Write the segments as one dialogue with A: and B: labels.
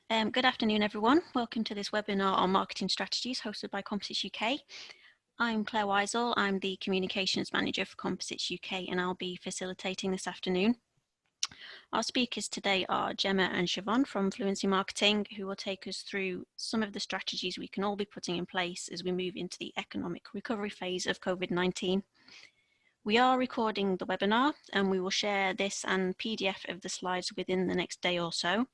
A: Good afternoon, everyone. Welcome to this webinar on marketing strategies hosted by Composites UK. I'm Claire Weisel. I'm the Communications Manager for Composites UK, and I'll be facilitating this afternoon. Our speakers today are Gemma and Siobhan from Fluency Marketing, who will take us through some of the strategies we can all be putting in place as we move into the economic recovery phase of COVID-19. We are recording the webinar, and we will share this and PDF of the slides within the next day or so.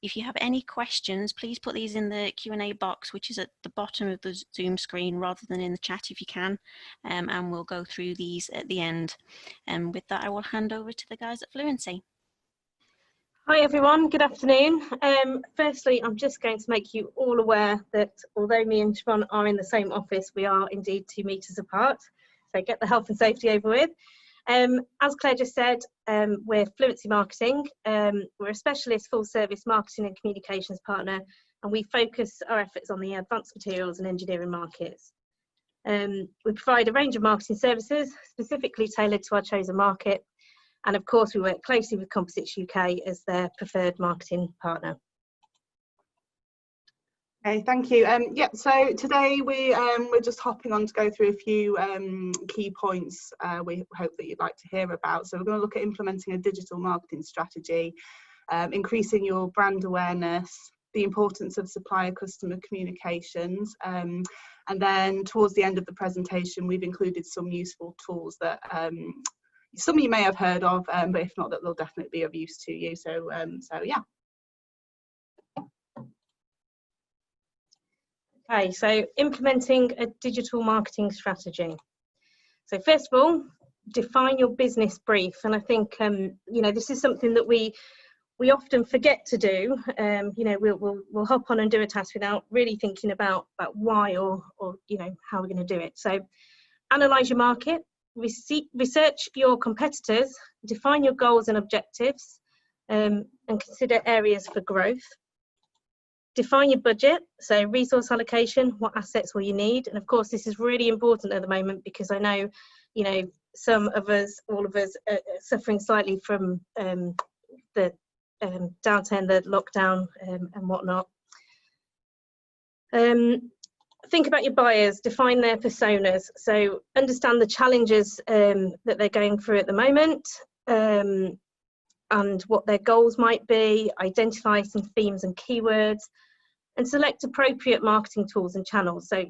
A: If you have any questions, please put these in the Q&A box, which is at the bottom of the Zoom screen rather than in the chat if you can, and we'll go through these at the end. And with that, I will hand over to the guys at Fluency.
B: Hi everyone, good afternoon. Firstly, I'm just going to make you all aware that although me and Siobhan are in the same office, we are indeed 2 meters apart. So get the health and safety over with. As Claire just said, we're Fluency Marketing. We're a specialist full service marketing and communications partner, and we focus our efforts on the advanced materials and engineering markets. We provide a range of marketing services specifically tailored to our chosen market, and of course we work closely with Composites UK as their preferred marketing partner.
C: Okay, thank you. Yeah, so today we're just hopping on to go through a few key points we hope that you'd like to hear about. So we're going to look at implementing a digital marketing strategy, increasing your brand awareness, the importance of supplier customer communications, and then towards the end of the presentation we've included some useful tools that some of you may have heard of, but if not, that they'll definitely be of use to you. So yeah.
B: Okay, so implementing a digital marketing strategy. So first of all, define your business brief, and I think you know, this is something that we often forget to do. You know, we'll hop on and do a task without really thinking about why or you know, how we're going to do it. So analyze your market, research your competitors, define your goals and objectives, and consider areas for growth. Define your budget, so resource allocation, what assets will you need? And of course, this is really important at the moment because I know, you know, some of us, all of us are suffering slightly from the downturn, the lockdown and whatnot. Think about your buyers, define their personas. So understand the challenges that they're going through at the moment and what their goals might be, identify some themes and keywords, and select appropriate marketing tools and channels. So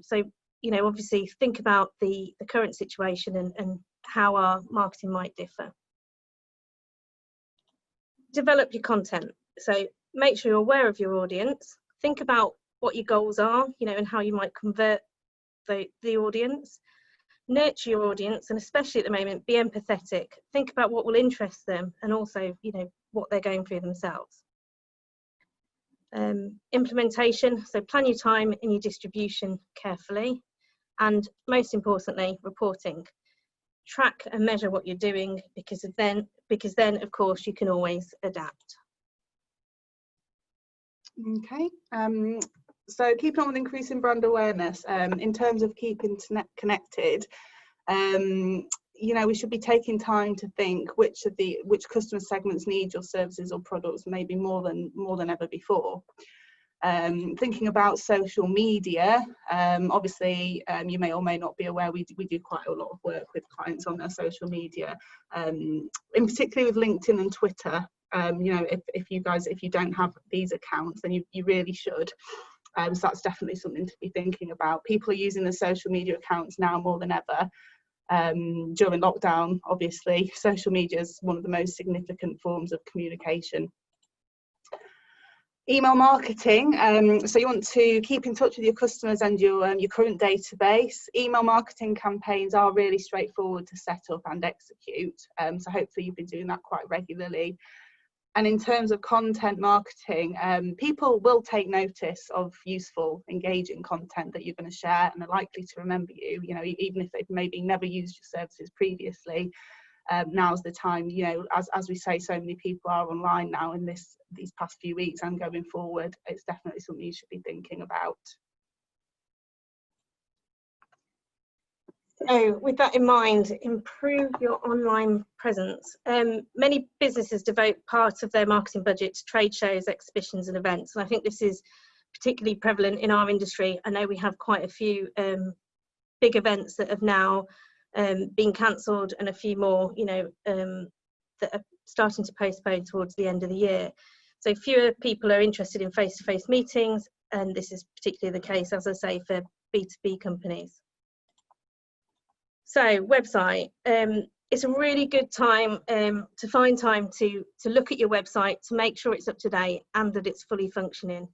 B: you know, obviously think about the current situation and how our marketing might differ. Develop your content. So make sure you're aware of your audience. Think about what your goals are, you know, and how you might convert the audience. Nurture your audience, and especially at the moment, be empathetic. Think about what will interest them and also, you know, what they're going through themselves. Implementation, so plan your time and your distribution carefully, and most importantly, reporting. Track and measure what you're doing because then of course you can always adapt.
C: Okay, so keeping on with increasing brand awareness, in terms of keeping connected, you know, we should be taking time to think which customer segments need your services or products maybe more than ever before. Thinking about social media, obviously you may or may not be aware we do quite a lot of work with clients on their social media, in particular with LinkedIn and Twitter. You know, if you don't have these accounts, then you really should. So that's definitely something to be thinking about. People are using the social media accounts now more than ever. During lockdown, obviously, social media is one of the most significant forms of communication. Email marketing, so you want to keep in touch with your customers and your current database. Email marketing campaigns are really straightforward to set up and execute, so hopefully you've been doing that quite regularly. And in terms of content marketing, people will take notice of useful, engaging content that you're going to share, and are likely to remember you. You know, even if they've maybe never used your services previously, now's the time. You know, as we say, so many people are online now in these past few weeks and going forward. It's definitely something you should be thinking about.
B: So with that in mind, improve your online presence. Many businesses devote part of their marketing budget to trade shows, exhibitions and events. And I think this is particularly prevalent in our industry. I know we have quite a few big events that have now been cancelled, and a few more, that are starting to postpone towards the end of the year. So fewer people are interested in face-to-face meetings, and this is particularly the case, as I say, for B2B companies. So website, it's a really good time to find time to look at your website, to make sure it's up to date and that it's fully functioning.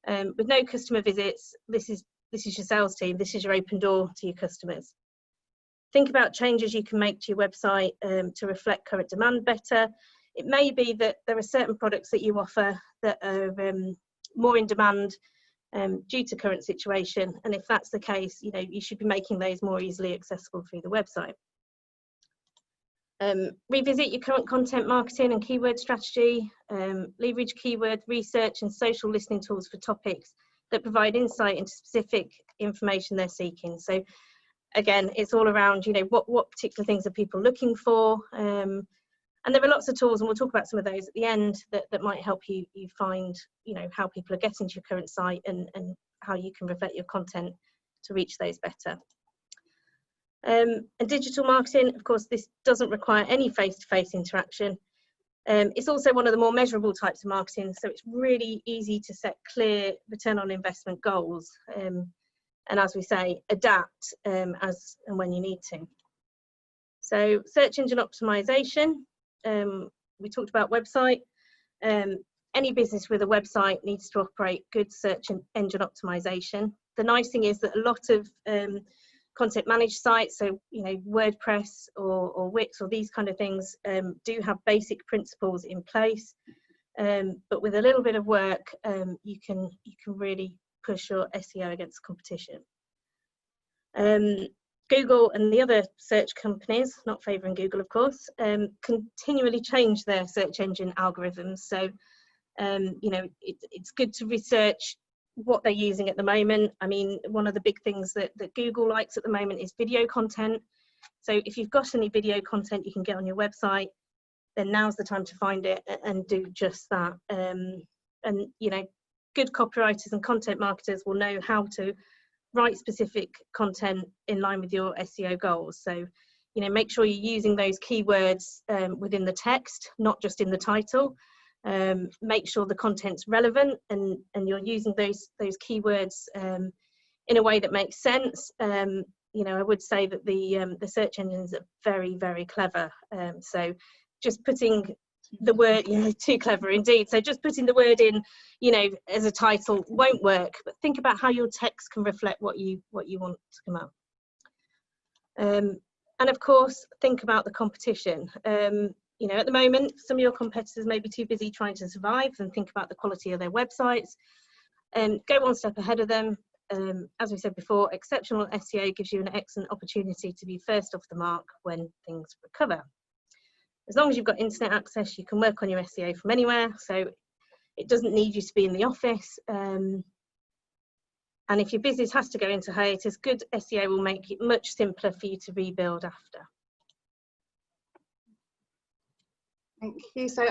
B: With no customer visits, this is your sales team, this is your open door to your customers. Think about changes you can make to your website to reflect current demand better. It may be that there are certain products that you offer that are more in demand due to current situation, and if that's the case, you should be making those more easily accessible through the website. Revisit your current content marketing and keyword strategy. Leverage keyword research and social listening tools for topics that provide insight into specific information they're seeking. So again, it's all around, what particular things are people looking for, and there are lots of tools, and we'll talk about some of those at the end, that might help you find, how people are getting to your current site, and how you can reflect your content to reach those better. And digital marketing, of course, this doesn't require any face-to-face interaction. It's also one of the more measurable types of marketing, so it's really easy to set clear return on investment goals, and as we say, adapt as and when you need to. So search engine optimization, we talked about website. Any business with a website needs to operate good search engine optimization. The nice thing is that a lot of content managed sites, so WordPress or Wix or these kind of things, do have basic principles in place, but with a little bit of work, you can really push your SEO against competition. Google and the other search companies, not favouring Google of course, continually change their search engine algorithms. So it's good to research what they're using at the moment. I mean, one of the big things that Google likes at the moment is video content. So if you've got any video content you can get on your website, then now's the time to find it and do just that. And good copywriters and content marketers will know how to write specific content in line with your SEO goals. So make sure you're using those keywords within the text, not just in the title. Make sure the content's relevant and you're using those keywords in a way that makes sense. I would say that the search engines are very, very clever. So just putting the word, too clever indeed. So just putting the word in, as a title won't work, but think about how your text can reflect what you want to come out. And of course, think about the competition. At the moment, some of your competitors may be too busy trying to survive and think about the quality of their websites. Go one step ahead of them. As we said before, exceptional SEO gives you an excellent opportunity to be first off the mark when things recover. As long as you've got internet access, you can work on your SEO from anywhere. So it doesn't need you to be in the office. And if your business has to go into hiatus, good SEO will make it much simpler for you to rebuild after.
C: Thank you. So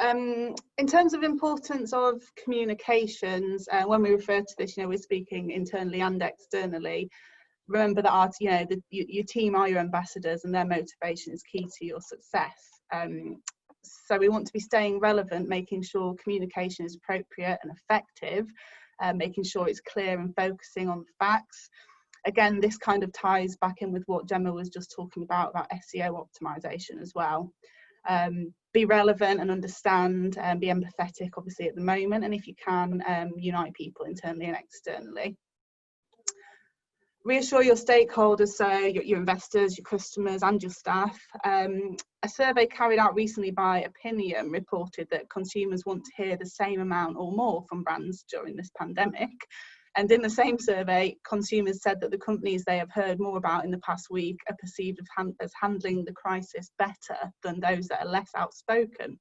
C: in terms of importance of communications, when we refer to this, we're speaking internally and externally. Remember that your team are your ambassadors and their motivation is key to your success. So we want to be staying relevant, making sure communication is appropriate and effective, making sure it's clear and focusing on the facts. Again, this kind of ties back in with what Gemma was just talking about SEO optimization as well. Be relevant and understand, and be empathetic obviously at the moment, and if you can, unite people internally and externally. Reassure your stakeholders, so your investors, your customers and your staff. A survey carried out recently by Opinion reported that consumers want to hear the same amount or more from brands during this pandemic. And in the same survey, consumers said that the companies they have heard more about in the past week are perceived as handling the crisis better than those that are less outspoken.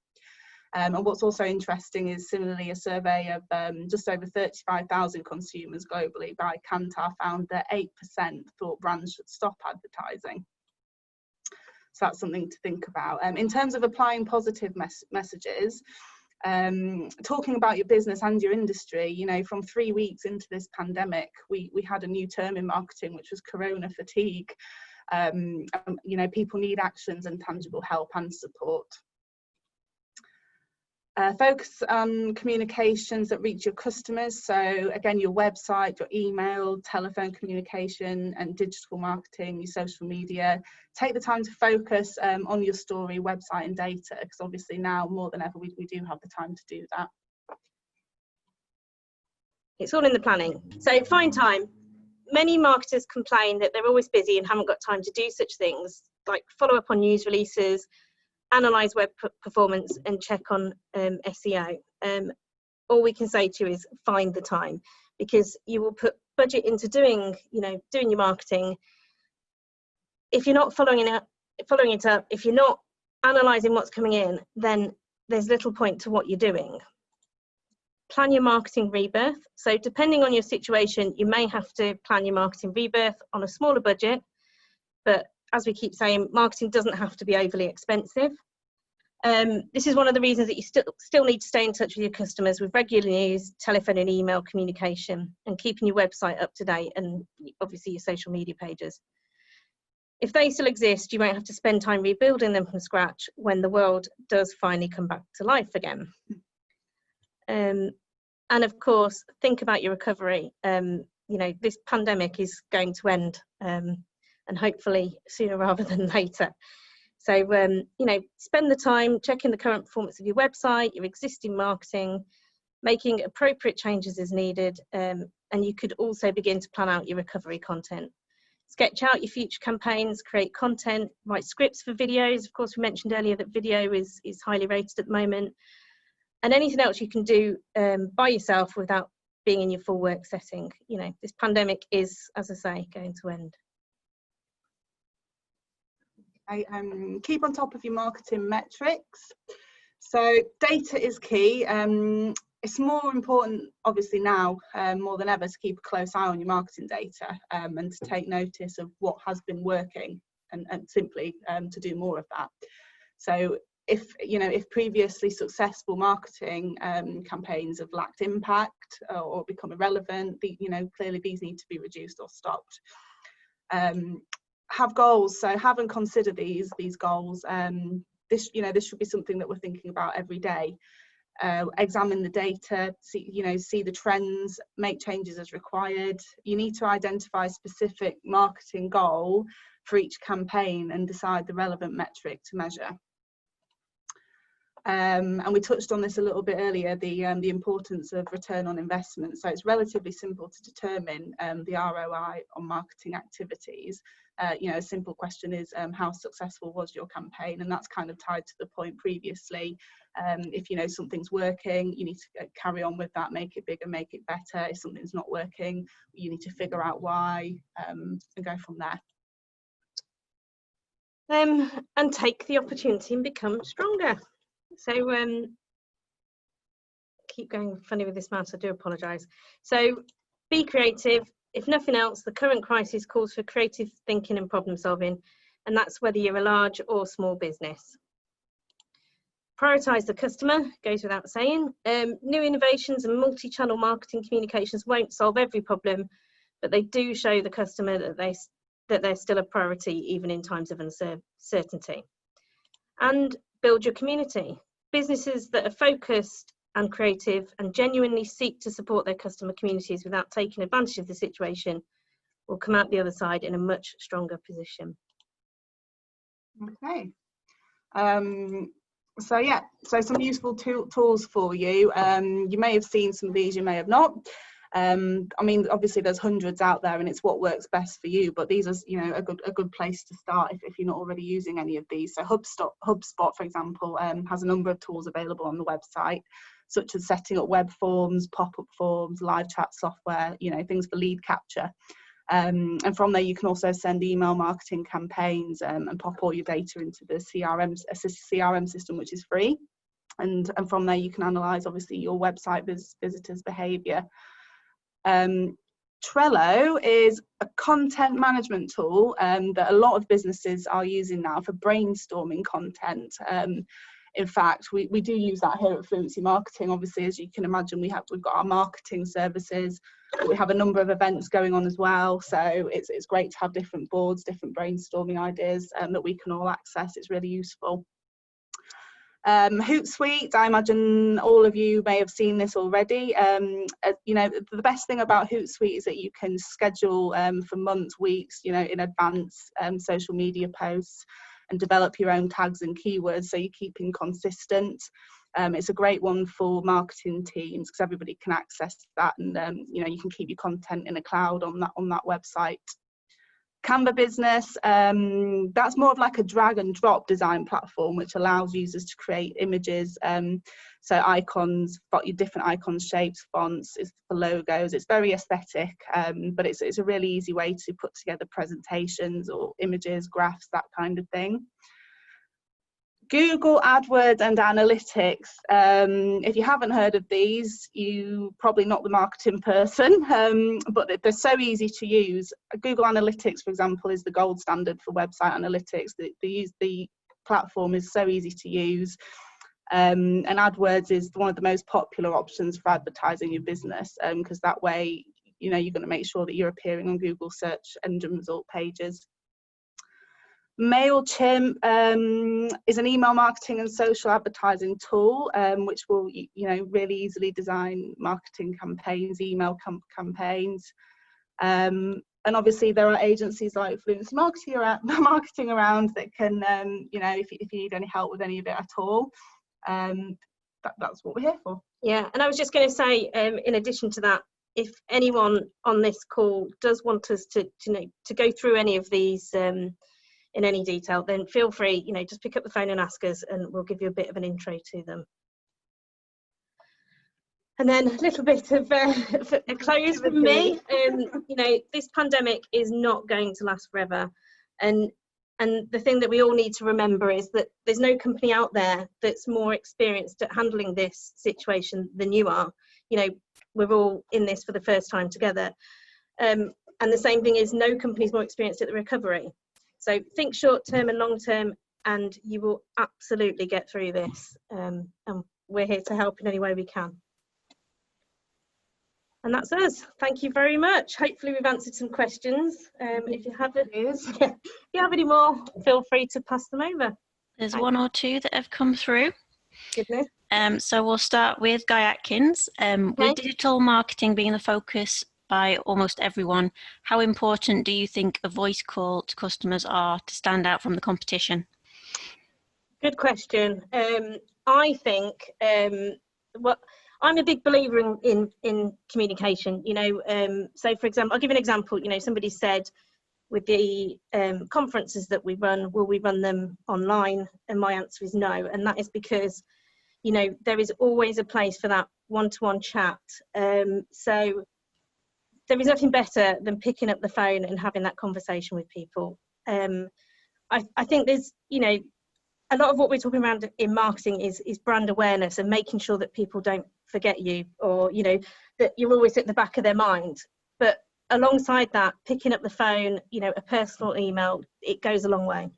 C: And what's also interesting is similarly a survey of just over 35,000 consumers globally by Kantar found that 8% thought brands should stop advertising. So that's something to think about. In terms of applying positive messages, talking about your business and your industry, you know, from 3 weeks into this pandemic, we had a new term in marketing, which was corona fatigue. You know, people need actions and tangible help and support. Focus on communications that reach your customers. So again, your website, your email, telephone communication and digital marketing, your social media. Take the time to focus on your story, website and data, because obviously now more than ever we do have the time to do that.
B: It's all in the planning. So find time. Many marketers complain that they're always busy and haven't got time to do such things like follow up on news releases, analyze web performance and check on SEO. All we can say to you is find the time, because you will put budget into doing your marketing. If you're not following it up, if you're not analyzing what's coming in, then there's little point to what you're doing. Plan your marketing rebirth. So depending on your situation, you may have to plan your marketing rebirth on a smaller budget, but as we keep saying, marketing doesn't have to be overly expensive. This is one of the reasons that you still need to stay in touch with your customers with regular news, telephone and email communication, and keeping your website up to date, and obviously your social media pages. If they still exist, you won't have to spend time rebuilding them from scratch when the world does finally come back to life again. And of course, think about your recovery. You know, this pandemic is going to end, and hopefully sooner rather than later. So, you know, spend the time checking the current performance of your website, your existing marketing, making appropriate changes as needed, and you could also begin to plan out your recovery content. Sketch out your future campaigns, create content, write scripts for videos. Of course, we mentioned earlier that video is highly rated at the moment, and anything else you can do by yourself without being in your full work setting. You know, this pandemic is, as I say, going to end.
C: Keep on top of your marketing metrics. So data is key. It's more important, obviously now, more than ever, to keep a close eye on your marketing data and to take notice of what has been working and simply to do more of that. So if previously successful marketing campaigns have lacked impact or become irrelevant, clearly these need to be reduced or stopped. Have goals. So have and consider these goals. This should be something that we're thinking about every day. Examine the data, see the trends, make changes as required. You need to identify a specific marketing goal for each campaign and decide the relevant metric to measure. And we touched on this a little bit earlier, the importance of return on investment. So it's relatively simple to determine the ROI on marketing activities. A simple question is how successful was your campaign, and that's kind of tied to the point previously. If something's working, you need to carry on with that, make it bigger, make it better. If something's not working, you need to figure out why and go from there.
B: And take the opportunity and become stronger. So keep going funny with this mouse, I do apologise. So be creative. If nothing else, the current crisis calls for creative thinking and problem solving, and that's whether you're a large or small business. Prioritise the customer, goes without saying. New innovations and multi-channel marketing communications won't solve every problem, but they do show the customer that they're still a priority even in times of uncertainty. And build your community. Businesses that are focused and creative and genuinely seek to support their customer communities without taking advantage of the situation will come out the other side in a much stronger position.
C: Okay. So some useful tools for you. You may have seen some of these, you may have not. Obviously there's hundreds out there and it's what works best for you, but these are a good place to start if you're not already using any of these. So HubSpot, for example, has a number of tools available on the website, such as setting up web forms, pop-up forms, live chat software, things for lead capture. And from there you can also send email marketing campaigns and pop all your data into the CRM system, which is free. And from there you can analyze obviously your website visitors' behavior. Trello is a content management tool that a lot of businesses are using now for brainstorming content. In fact, we do use that here at Fluency Marketing. Obviously, as you can imagine, we've got our marketing services. We have a number of events going on as well. So it's great to have different boards, different brainstorming ideas that we can all access. It's really useful. Hootsuite, I imagine all of you may have seen this already. You know, the best thing about Hootsuite is that you can schedule for months, weeks, you know, in advance social media posts and develop your own tags and keywords so you're keeping consistent. It's a great one for marketing teams because everybody can access that, and you know, you can keep your content in a cloud on that website. Canva Business, that's more of like a drag and drop design platform which allows users to create images, so icons, got your different icons, shapes, fonts, it's for logos. It's very aesthetic, but it's a really easy way to put together presentations or images, graphs, that kind of thing. Google AdWords and Analytics. If you haven't heard of these, you're probably not the marketing person, but they're so easy to use. Google Analytics, for example, is the gold standard for website analytics. The platform is so easy to use. And AdWords is one of the most popular options for advertising your business, because that way, you know, you're going to make sure that you're appearing on Google search engine result pages. MailChimp is an email marketing and social advertising tool, which will, you know, really easily design marketing campaigns, email campaigns. And obviously there are agencies like Fluency Marketing around that can, you know, if you need any help with any of it at all, that's what we're here for.
B: Yeah, and I was just going to say, in addition to that, if anyone on this call does want us to go through any of these in any detail, then feel free, you know, just pick up the phone and ask us and we'll give you a bit of an intro to them. And then a little bit of a close from me. You know, this pandemic is not going to last forever. And the thing that we all need to remember is that there's no company out there that's more experienced at handling this situation than you are. You know, we're all in this for the first time together. And the same thing is no company's more experienced at the recovery. So think short term and long term, and you will absolutely get through this. And we're here to help in any way we can. And that's us. Thank you very much. Hopefully we've answered some questions. If you have any more, feel free to pass them over.
A: There's one or two that have come through.
B: Goodness.
A: So we'll start with Guy Atkins. With digital marketing being the focus by almost everyone, how important do you think a voice call to customers are to stand out from the competition?
B: Good question. I think I'm a big believer in communication. You know, so for example, I'll give an example. You know, somebody said with the conferences that we run, will we run them online? And my answer is no. And that is because, you know, there is always a place for that one-to-one chat. So there is nothing better than picking up the phone and having that conversation with people. I think there's, you know, a lot of what we're talking around in marketing is brand awareness and making sure that people don't forget you, or, you know, that you're always at the back of their mind. But alongside that, picking up the phone, you know, a personal email, it goes a long way.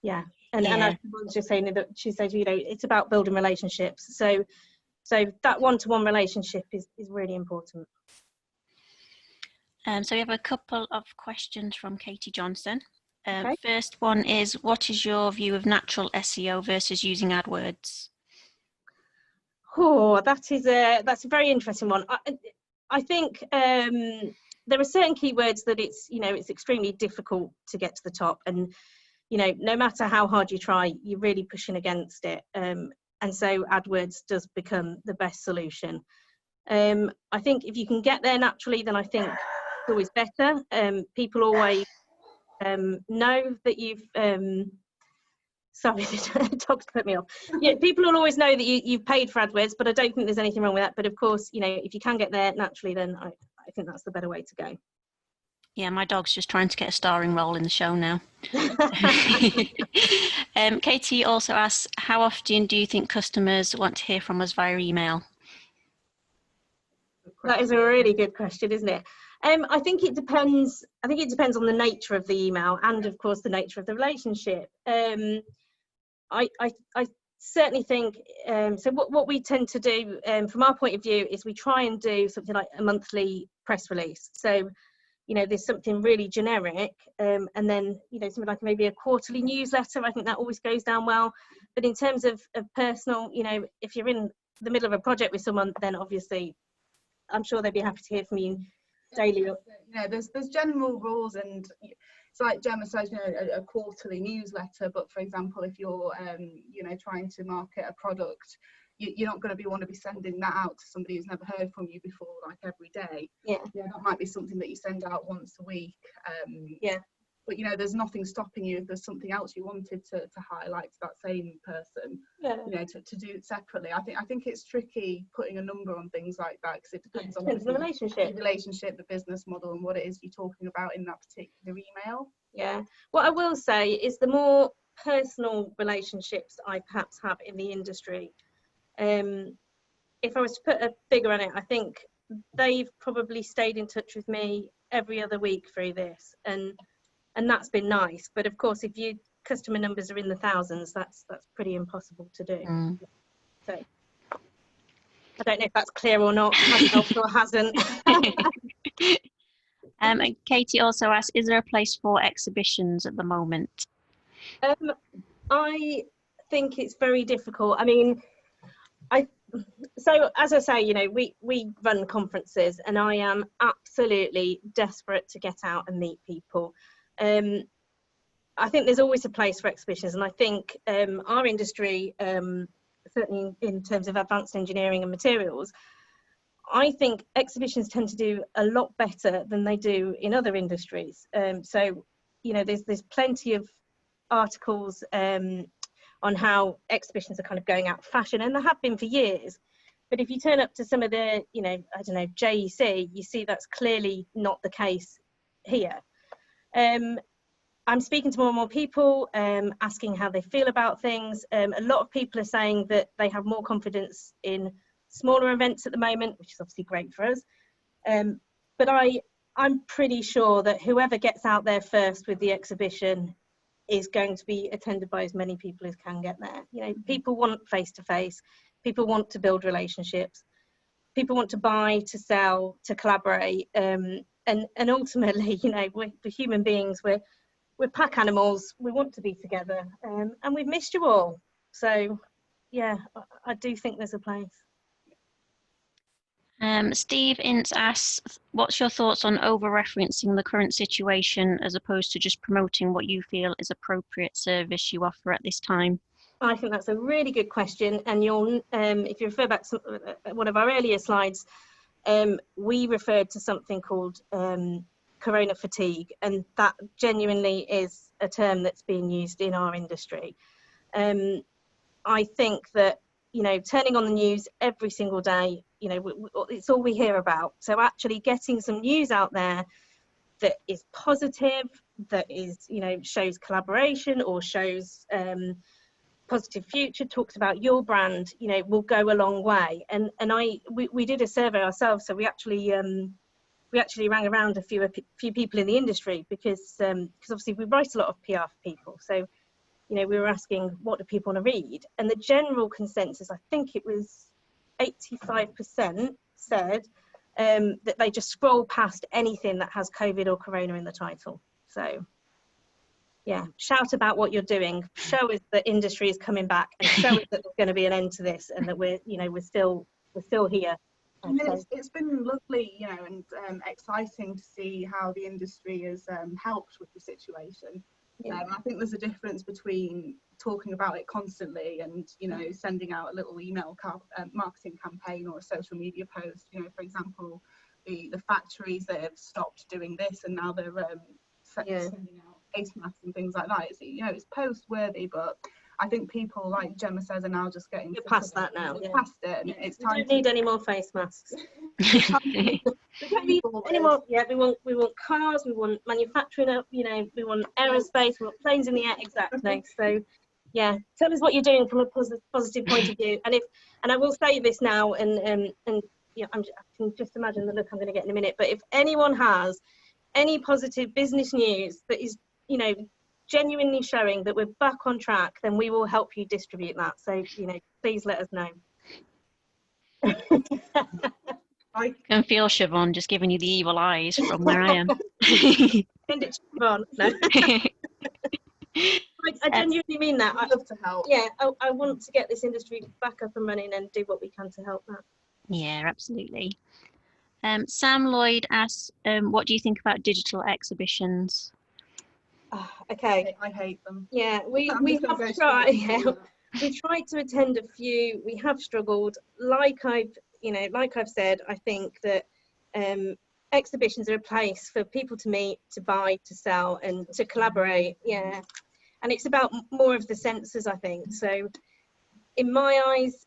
B: Yeah. And as I was just saying, that she said, you know, it's about building relationships. So that one-to-one relationship is really important.
A: So we have a couple of questions from Katie Johnson.
B: Okay.
A: First one is, what is your view of natural SEO versus using AdWords?
B: Oh, that's a very interesting one. I think there are certain keywords that it's extremely difficult to get to the top, and you know, no matter how hard you try, you're really pushing against it. And so AdWords does become the best solution. I think if you can get there naturally, then I think it's always better. People always know that you've sorry, the dog's put me off. Yeah, people will always know that you've paid for AdWords, but I don't think there's anything wrong with that. But of course, you know, if you can get there naturally, then I think that's the better way to go.
A: Yeah, my dog's just trying to get a starring role in the show now. Katie also asks, how often do you think customers want to hear from us via email?
B: Good That is a really good question, isn't it? I think it depends. I think it depends on the nature of the email and, of course, the nature of the relationship. I certainly think so. What we tend to do, from our point of view, is we try and do something like a monthly press release. So, you know, there's something really generic, and then, you know, something like maybe a quarterly newsletter. I think that always goes down well. But in terms of personal, you know, if you're in the middle of a project with someone, then obviously, I'm sure they'd be happy to hear from you daily.
C: You know, there's general rules, and it's like Gemma says, you know, a quarterly newsletter. But for example, if you're you know, trying to market a product, you're not going to want to be sending that out to somebody who's never heard from you before, like every day.
B: Yeah,
C: that might be something that you send out once a week.
B: yeah.
C: But, you know, there's nothing stopping you if there's something else you wanted to highlight to that same person,
B: Yeah.
C: you know, to do it separately. I think it's tricky putting a number on things like that, because it depends on
B: the relationship,
C: the business model, and what it is you're talking about in that particular email.
B: Yeah. What I will say is the more personal relationships I perhaps have in the industry, if I was to put a figure on it, I think they've probably stayed in touch with me every other week through this, and that's been nice. But of course, if your customer numbers are in the thousands, that's pretty impossible to do. So I don't know if that's clear or not, has helped or hasn't.
A: And Katie also asked, is there a place for exhibitions at the moment?
B: I think it's very difficult. I mean, so as I say, you know, we run conferences, and I am absolutely desperate to get out and meet people. I think there's always a place for exhibitions, and I think our industry, certainly in terms of advanced engineering and materials, I think exhibitions tend to do a lot better than they do in other industries. So, you know, there's plenty of articles on how exhibitions are kind of going out of fashion, and there have been for years. But if you turn up to some of the, you know, I don't know, JEC, you see that's clearly not the case here. I'm speaking to more and more people, asking how they feel about things. A lot of people are saying that they have more confidence in smaller events at the moment, which is obviously great for us. But I'm pretty sure that whoever gets out there first with the exhibition is going to be attended by as many people as can get there. You know, people want face-to-face, people want to build relationships, people want to buy, to sell, to collaborate, and ultimately, you know, we're human beings, we're pack animals, we want to be together, and we've missed you all. So yeah, I do think there's a place.
A: Steve Ince asks, what's your thoughts on over-referencing the current situation as opposed to just promoting what you feel is appropriate service you offer at this time?
B: I think that's a really good question, and you'll, if you refer back to one of our earlier slides, we referred to something called corona fatigue, and that genuinely is a term that's being used in our industry. I think that, you know, turning on the news every single day, you know, it's all we hear about. So actually getting some news out there that is positive, that is, you know, shows collaboration or shows positive future, talks about your brand, you know, will go a long way. And we did a survey ourselves, so we actually rang around a few people in the industry, because obviously we write a lot of PR for people. So, you know, we were asking, what do people want to read? And the general consensus, I think it was 85%, said that they just scroll past anything that has COVID or corona in the title. So yeah, shout about what you're doing, show us that industry is coming back, and show us that there's going to be an end to this, and that we're still here.
C: I mean, it's been lovely, you know, and exciting to see how the industry has helped with the situation.
B: Yeah.
C: I think there's a difference between talking about it constantly and, you know, sending out a little email marketing campaign or a social media post. You know, for example, the factories that have stopped doing this, and now they're sending out face masks and things like that. It's, you know, it's post worthy, but I think people, like Gemma says, are now just getting
B: past that now.
C: Yeah. Past it, and it's time.
B: We don't need any more face masks. We don't need any more. Yeah, we want cars, we want manufacturing up, you know, we want aerospace, we want planes in the air. Exactly. So yeah, tell us what you're doing from a positive point of view. And I will say this now, and yeah, I can just imagine the look I'm going to get in a minute. But if anyone has any positive business news that is, you know, genuinely showing that we're back on track, then we will help you distribute that. So, you know, please let us know.
C: I
B: can
A: feel Siobhan just giving you the evil eyes from where I am.
B: Send it to Siobhan. No. I genuinely mean that.
C: I'd love to help.
B: Yeah, I want to get this industry back up and running and do what we can to help that.
A: Yeah, absolutely. Sam Lloyd asks, what do you think about digital exhibitions?
B: Okay.
C: I hate them.
B: Yeah, we have tried. Yeah, we tried to attend a few. We have struggled. Like I've said, I think that exhibitions are a place for people to meet, to buy, to sell, and to collaborate. Yeah, and it's about more of the senses, I think. So, in my eyes,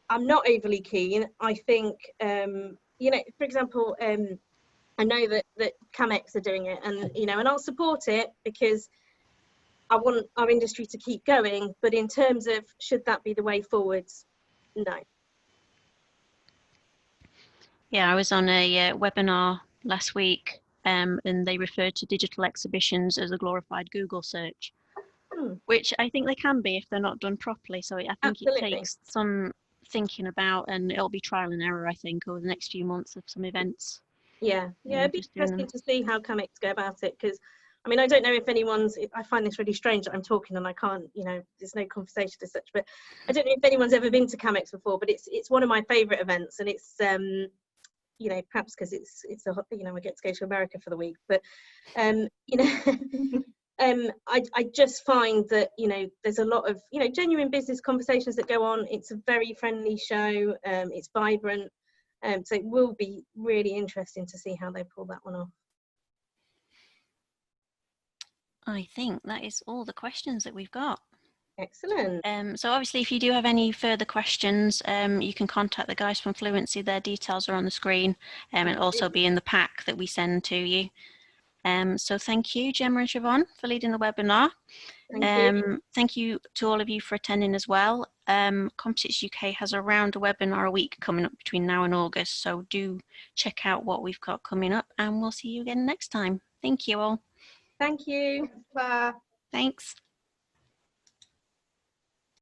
B: I'm not overly keen. I think, you know, for example, I know that CAMEX are doing it, and you know, and I'll support it because I want our industry to keep going. But in terms of should that be the way forwards, no.
A: Yeah, I was on a webinar last week, and they referred to digital exhibitions as a glorified Google search, which I think they can be if they're not done properly. So I think it takes some thinking about, and it'll be trial and error, I think, over the next few months of some events.
B: Yeah, it'd be interesting to see how CAMEX go about it, because I mean, I don't know if anyone's, I find this really strange that I'm talking and I can't, you know, there's no conversation as such, but I don't know if anyone's ever been to CAMEX before, but it's one of my favourite events, and it's, you know, perhaps because it's a, you know, I get to go to America for the week, but, you know, I just find that, you know, there's a lot of, you know, genuine business conversations that go on. It's a very friendly show, it's vibrant, so it will be really interesting to see how they pull that one off.
A: I think that is all the questions that we've got.
B: Excellent.
A: So obviously, if you do have any further questions, you can contact the guys from Fluency. Their details are on the screen, and it'll also be in the pack that we send to you. So thank you, Gemma and Siobhan, for leading the webinar. Thank you to all of you for attending as well. Composites UK has around a webinar a week coming up between now and August, so do check out what we've got coming up, and we'll see you again next time. Thank you all.
B: Thank you.
C: Claire.
A: Thanks.